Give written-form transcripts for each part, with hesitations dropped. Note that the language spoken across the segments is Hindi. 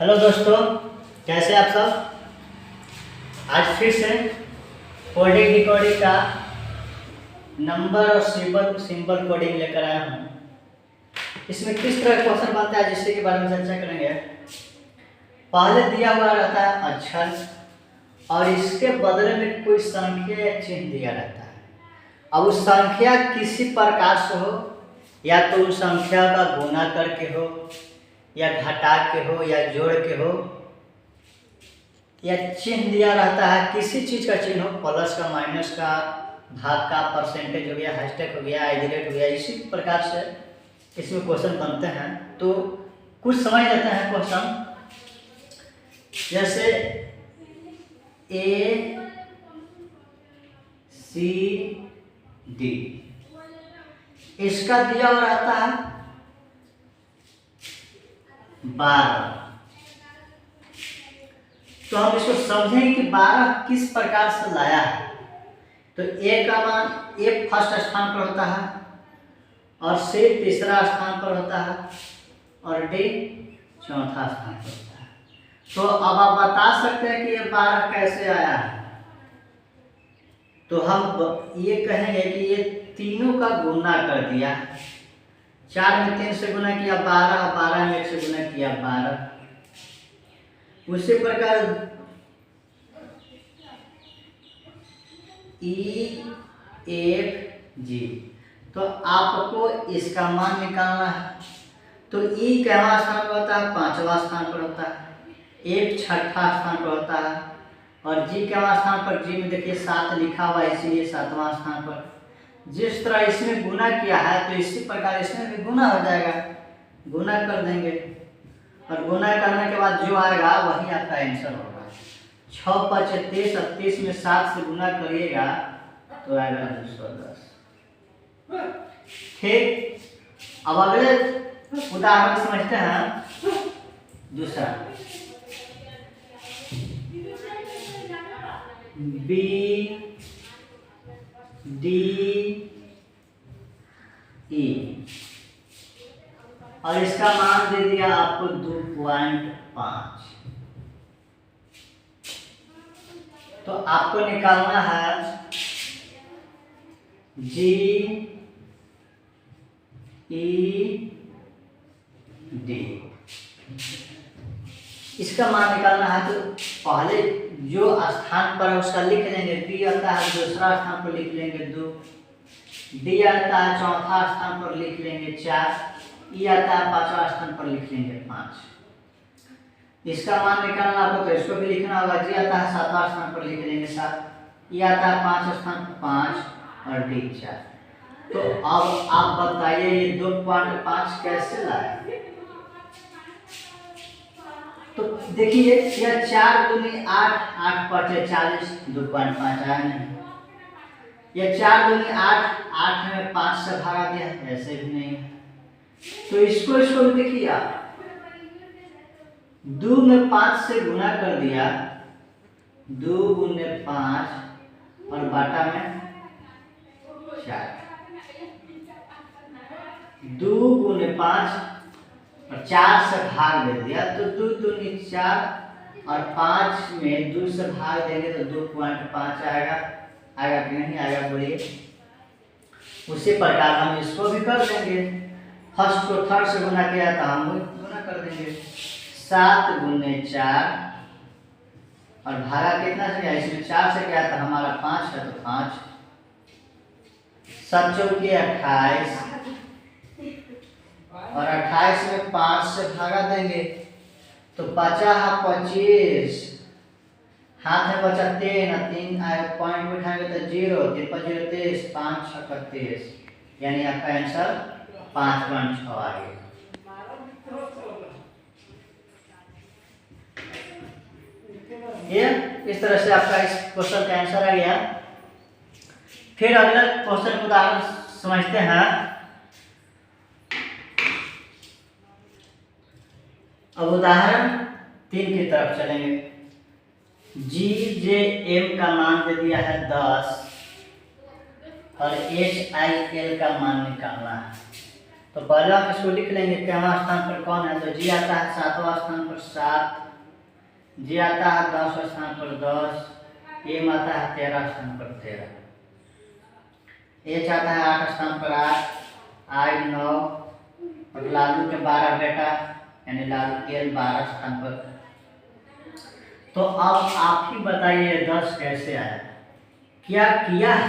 हेलो दोस्तों, कैसे आप सब। आज फिर से कोडिंग डिकोडिंग का नंबर और सिंबल कोडिंग लेकर आया हूँ। इसमें किस तरह का क्वेश्चन बनता है जिसके बारे में चर्चा करेंगे। पहले दिया हुआ रहता है अक्षर और इसके बदले में कोई संख्या या चिन्ह दिया रहता है। अब उस संख्या किसी प्रकार से हो, या तो उस संख्या का गुणा करके हो, या घटा के हो, या जोड़ के हो, या चिन्ह दिया रहता है किसी चीज का चिन्ह हो, प्लस का, माइनस का, भाग का, परसेंटेज हो गया, हैशटैग हो गया, एडिरेट हो गया। इसी प्रकार से इसमें क्वेश्चन बनते हैं। तो कुछ समझ लेते हैं क्वेश्चन। जैसे ए सी डी, इसका दिया हुआ रहता है 12। तो हम इसको समझेंगे कि 12 किस प्रकार से लाया है। तो ए का मान ए फर्स्ट स्थान पर होता है, और सी तीसरा स्थान पर होता है, और डी चौथा स्थान पर होता है। तो अब आप बता सकते हैं कि ये 12 कैसे आया है। तो हम ये कहेंगे कि ये तीनों का गुना कर दिया। 4 में 3 से गुना किया 12, 12 में 1 से गुना किया 12। उसी प्रकार EFG, तो आपको इसका मान निकालना है। तो ई केवां स्थान पर होता है? 5वां स्थान पर होता है। F छठा स्थान पर होता है, और जी केवां स्थान पर? जी में देखिए 7 लिखा हुआ है, इसीलिए 7वां स्थान पर। जिस तरह इसमें गुना किया है तो इसी प्रकार इसमें भी गुना हो जाएगा। गुना कर देंगे, और गुना करने के बाद जो आएगा वही आपका आंसर होगा। 6 5 30, और 30 में 7 से गुना करिएगा तो आएगा 210। ठीक, अब अगले उदाहरण समझते हैं। दूसरा B D E, और इसका मान दे दिया आपको 2.5। तो आपको निकालना है G E D। इसका मान निकालना है तो पहले जो स्थान पर है उसका लिख लेंगे। B आता है दूसरा स्थान पर लिख लेंगे 2, D आता है चौथा स्थान पर लिख लेंगे 4, E आता है 5वां स्थान पर लिख लेंगे 5। इसका मान निकालना आपको, तो इसको भी लिखना होगा। G आता है 7वां स्थान पर लिख लेंगे 7, E आता है 5 स्थान पर 5, और D 4। तो अब आप बताइए ये 2.5 कैसे लाए। तो देखिए यह 4 दूनी 8, 8 5 40, 2.5 आया नहीं। यह 4 दूनी 8, 8 में 5 से भागा दिया, ऐसे भी नहीं है। तो इसको भी देखिए आप 2 में 5 से गुना कर दिया, 2 गुने 5, और बाटा में 4। 2 गुने 5 और 4 से भाग दे दिया, तो 2 दूनी 4, और 5 में 2 से भाग देंगे तो 2.5 आएगा। आएगा कि नहीं आएगा बोलिए। उसी प्रकार हम इसको भी कर देंगे। फर्स्ट को थर्ड से गुना किया था, हम गुना कर देंगे। 7 गुने 4, और भागा कितना से गया? इसमें 4 से गया था, हमारा 5 है तो 5। 7 चौके 28, और 28 में 5 से भागा देंगे तो 50 25, हाथ में बचा 3, 3 आएगा, पॉइंट उठाएंगे तो 0, 3 5 0 23, 5 6 31, यानी आपका आंसर 5.6 आ गया। ये इस तरह से आपका इस क्वेश्चन का आंसर आ गया। फिर अगला क्वेश्चन का उदाहरण समझते हैं। अब उदाहरण 3 की तरफ चलेंगे। GJM का मान दे दिया है 10, और HIL का मान निकालना है। तो पहले हम इसको लिख लेंगे केवां स्थान पर कौन है। तो जी आता है 7वां स्थान पर 7, जी आता है 10वां स्थान पर 10, एम आता है 13 स्थान पर 13, एच आता है 8 स्थान पर 8, आई 9 और लालू के 12 बेटा यानी लालू एल 12 स्थान पर। तो अब आप ही बताइए 10 कैसे आया, क्या किया है।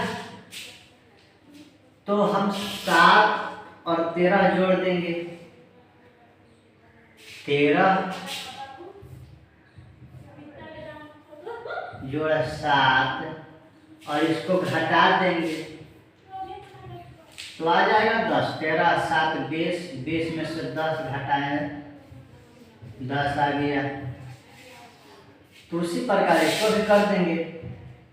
तो हम 7 और 13 जोड़ देंगे, 13 जोड़ 7 और इसको घटा देंगे तो आ जाएगा 10। 13 7 20, 20 में से 10 घटाएं 10 आ गया। तो उसी प्रकार इसको भी कर देंगे,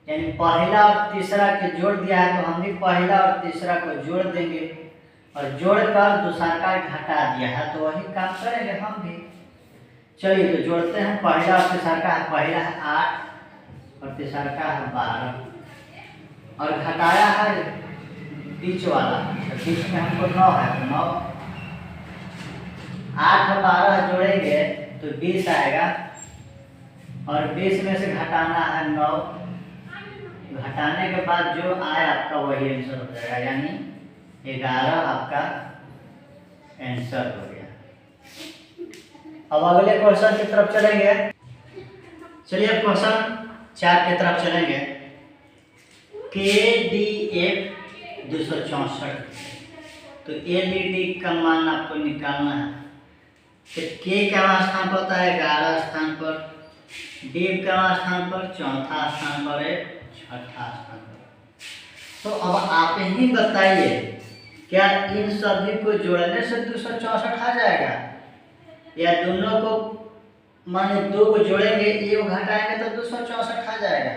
यानी पहला और तीसरा के जोड़ दिया है तो हम भी पहला और तीसरा को जोड़ देंगे और जोड़कर दूसरा का घटा दिया है तो वही काम करेंगे हम भी। चलिए तो जोड़ते हैं, पहला और तीसरा का है, पहला है 8 और तीसरा का है 12 और घटाया है बीच वाला, तो बीच में हमको 9 है तो 9, 8 और 12 जोड़ेंगे तो 20 आएगा और 20 में से घटाना है 9, घटाने के बाद जो आए आपका वही आंसर हो जाएगा, यानी 11 आपका आंसर हो गया। अब अगले क्वेश्चन की तरफ चलेंगे। चलिए अब क्वेश्चन 4 की तरफ चलेंगे। KDF 264, तो LED का मान आपको निकालना है। तो K का स्थान पर होता है 11 स्थान पर, D का स्थान पर 4था स्थान पर है, 6ठा स्थान पर। तो अब आप ही बताइए क्या इन सभी को जोड़ने से 264 आ जाएगा या दोनों को माने 2 को जोड़ेंगे एक घटाएंगे तो 264 आ जाएगा,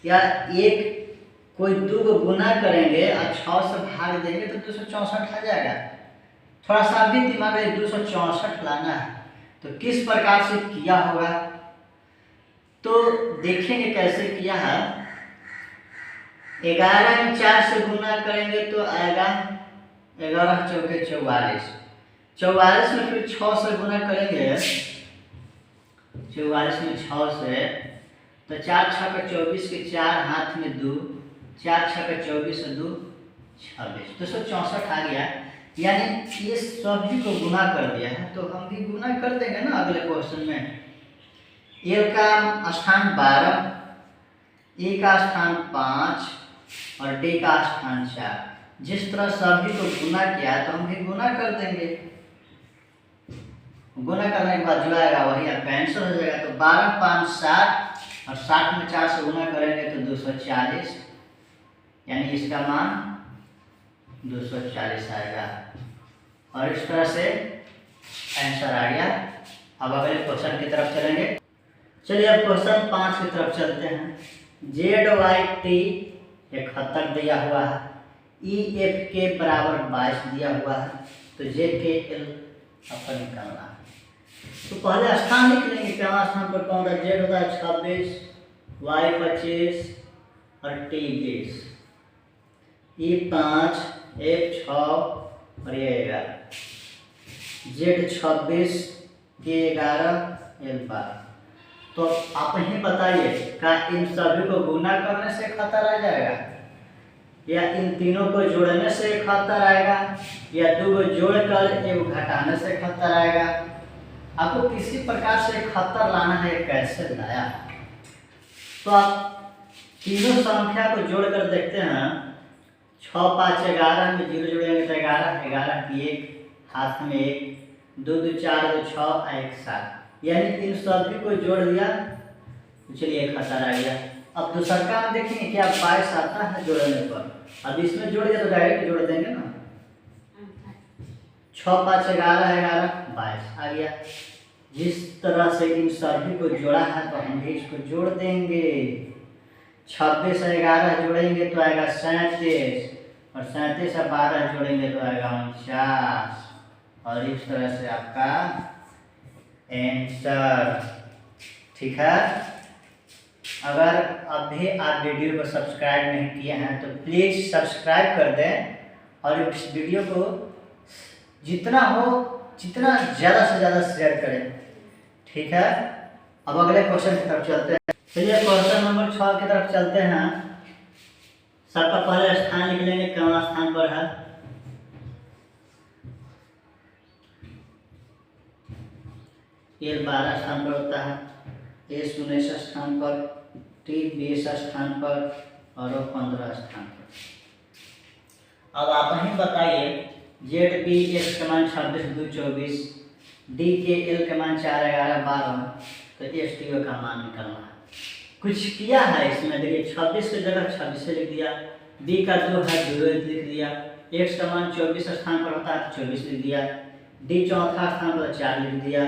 या एक कोई 2 को गुना करेंगे और 6 से भाग देंगे तो 264 आ जाएगा। थोड़ा सा भी दिमाग में 264 लाना है तो किस प्रकार से किया होगा तो देखेंगे कैसे किया है। 11 में 4 से गुना करेंगे तो आएगा 11 चौके 44, 44 में फिर 6 से गुना करेंगे, 44 में 6 से तो 4 6 का 24 के 4 हाथ में 2, 4 6 का 24 से 2 26, 264 आ गया। यानी ये सभी को गुना कर दिया है तो हम भी गुना कर देंगे ना अगले क्वेश्चन में। ए का स्थान 12, ए का स्थान 5 और डी का स्थान 4। जिस तरह सभी को गुना किया तो हम भी गुना कर देंगे, गुना करने के बाद जो आएगा वही आपका आंसर हो जाएगा। तो 12 5 60 और 60 में 4 से गुना करेंगे तो 240, यानी इसका मान 240 आएगा और इस तरह से आंसर आ गया। अब अगले क्वेश्चन की तरफ चलेंगे। चलिए अब क्वेश्चन 5 की तरफ चलते हैं। ZYT 71 दिया हुआ है, EF के बराबर 22 दिया हुआ है, तो JKL आपको निकालना है। तो पहले स्थान लिख लेंगे, क्या स्थान पर कौन है। Z होता है 26, Y 25 और T 20, E 5, F 6 और ये 11, Z 26, K 11, L 12। तो आप ही बताइए क्या इन सभी को गुना करने से 71 आ जाएगा या इन तीनों को जोड़ने से 71 आएगा या 2 को जोड़कर एक घटाने से 71 आएगा। आपको किसी प्रकार से 71 लाना है, कैसे लाया। तो आप तीनों संख्या को जोड़कर देखते हैं। 6 5 11 में 0 जोड़ेंगे तो 11, 11 की 1 हाथ में 1, 2 2 4 2 6 1 7, यानी इन सभी को जोड़ दिया तो चलिए 71 आ गया। अब दूसरा काम देखेंगे क्या 22 आता है जोड़ने पर, अब इसमें जोड़ दिया तो डायरेक्ट जोड़ देंगे ना। 6 5 11 11 22 आ गया। जिस तरह से इन सभी को जोड़ा है तो हम भी इसको जोड़ देंगे। 26 और 11 जोड़ेंगे तो आएगा 37 और 37 और 12 जोड़ेंगे तो आएगा 49 और इस तरह से आपका आंसर। ठीक है, अगर अभी आप वीडियो को सब्सक्राइब नहीं किए हैं तो प्लीज़ सब्सक्राइब कर दें और इस वीडियो को जितना हो जितना ज़्यादा से ज़्यादा शेयर करें। ठीक है, अब अगले क्वेश्चन की तरफ चलते हैं। चलिए क्वेश्चन नंबर 6 की तरफ चलते हैं। सबका पहले स्थान लिख लेंगे, कौन स्थान पर है। ए 12 स्थान पर होता है, ए 19 स्थान पर, टी 20 स्थान पर और 15 स्थान पर। अब आप ही बताइए, जेड पी एक्स का मान 26 2 24, डी के एल का मान 4 11 12, तो एस टी ओ का मान निकलना है। कुछ किया है इसमें, देखिए 26 की जगह 26 लिख दिया, बी का जो है 2 लिख दिया, एक्स का मान 24 स्थान पर होता है तो 24 लिख दिया, डी चौथा स्थान पर 4 लिख दिया,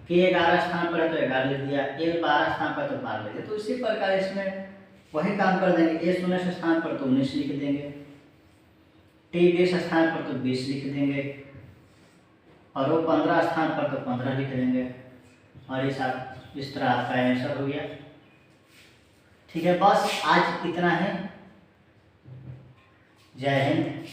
के 11 स्थान पर है तो 11 लिख दिया, एल 12 स्थान पर तो 12 लिख दिया। तो इसी प्रकार इसमें वही काम कर देंगे, ए 19 स्थान पर तो 19 लिख देंगे, टी 20 स्थान पर तो 20 लिख देंगे और वो 15 स्थान पर तो 15 लिख देंगे और इस तरह आपका आंसर हो गया। ठीक है, बस आज इतना है। जय हिंद।